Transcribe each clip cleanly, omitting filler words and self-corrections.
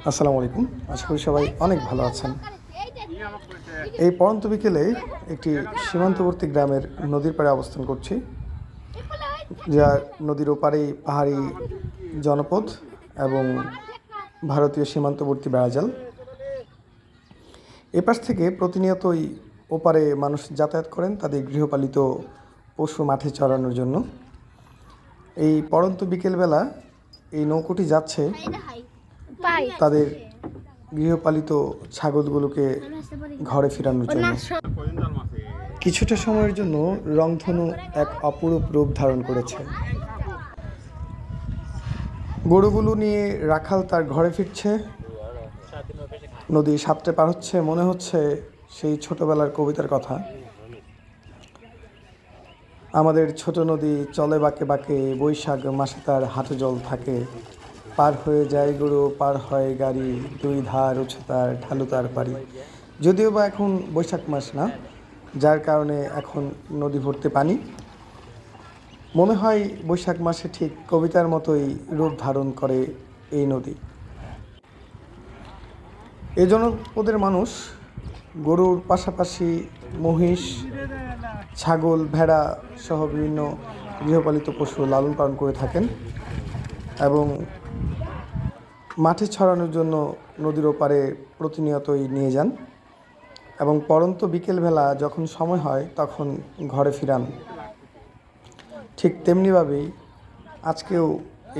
আসসালামু আলাইকুম। আশা করি সবাই অনেক ভালো আছেন। এই পড়ন্ত বিকেলে একটি সীমান্তবর্তী গ্রামের নদীর পাড়ে অবস্থান করছি, যা নদীর ওপারেই পাহাড়ি জনপদ এবং ভারতীয় সীমান্তবর্তী বেড়াজাল। এপাশ থেকে প্রতিনিয়তই ওপারে মানুষ যাতায়াত করেন তাদের গৃহপালিত পশু মাঠে চরানোর জন্য। এই পড়ন্ত বিকেলবেলা এই নৌকোটি যাচ্ছে তাদের গৃহপালিত ছাগলগুলোকে ঘরে ফেরানোর জন্য। কিছুটা সময়ের জন্য রংধনু এক অপরূপ রূপ ধারণ করেছে। গরুগুলো নিয়ে রাখাল তার ঘরে ফিরছে, নদী সাঁতরে পার হচ্ছে, মনে হচ্ছে সেই ছোটবেলার কবিতার কথা। আমাদের ছোট নদী চলে বাঁকে বাঁকে, বৈশাখ মাসে তার হাঁটু জল থাকে, পার হয়ে যায় গরু, পার হয় গাড়ি, দুই ধার উঁচু তার, ঢালু তার পাড়ি। যদিও বা এখন বৈশাখ মাস না, যার কারণে এখন নদী ভর্তি পানি। মনে হয় বৈশাখ মাসে ঠিক কবিতার মতোই রূপ ধারণ করে এই নদী। এই জনপদের মানুষ গরুর পাশাপাশি মহিষ, ছাগল, ভেড়া সহ বিভিন্ন গৃহপালিত পশু লালন পালন করে থাকেন এবং মাঠে ছড়ানোর জন্য নদীর ওপারে প্রতিনিয়তই নিয়ে যান এবং পড়ন্ত বিকেলবেলা যখন সময় হয় তখন ঘরে ফিরান। ঠিক তেমনিভাবেই আজকেও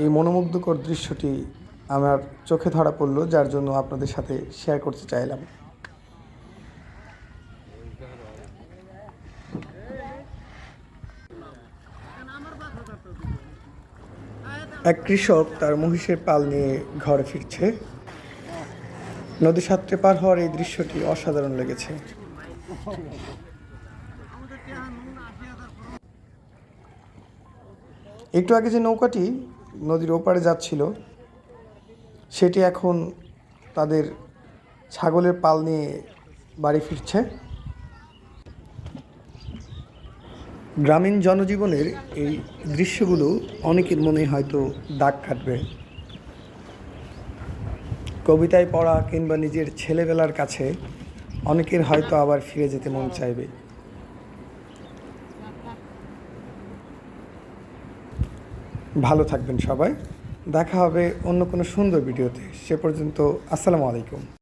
এই মনোমুগ্ধকর দৃশ্যটি আমার চোখে ধরা পড়ল, যার জন্য আপনাদের সাথে শেয়ার করতে চাইলাম। এক কৃষক তার মহিষের পাল নিয়ে ঘরে ফিরছে। নদী সাঁতরে পার হওয়ার এই দৃশ্যটি অসাধারণ লেগেছে। একটু আগে যে নৌকাটি নদীর ওপারে যাচ্ছিল সেটি এখন তাদের ছাগলের পাল নিয়ে বাড়ি ফিরছে। গ্রামীণ জনজীবনের এই দৃশ্যগুলো অনেকের মনে হয়তো দাগ কাটবে। কবিতায় পড়া কিংবা নিজের ছেলেবেলার কাছে অনেকের হয়তো আবার ফিরে যেতে মন চাইবে। ভালো থাকবেন সবাই। দেখা হবে অন্য কোনো সুন্দর ভিডিওতে। সে পর্যন্ত আসসালামু আলাইকুম।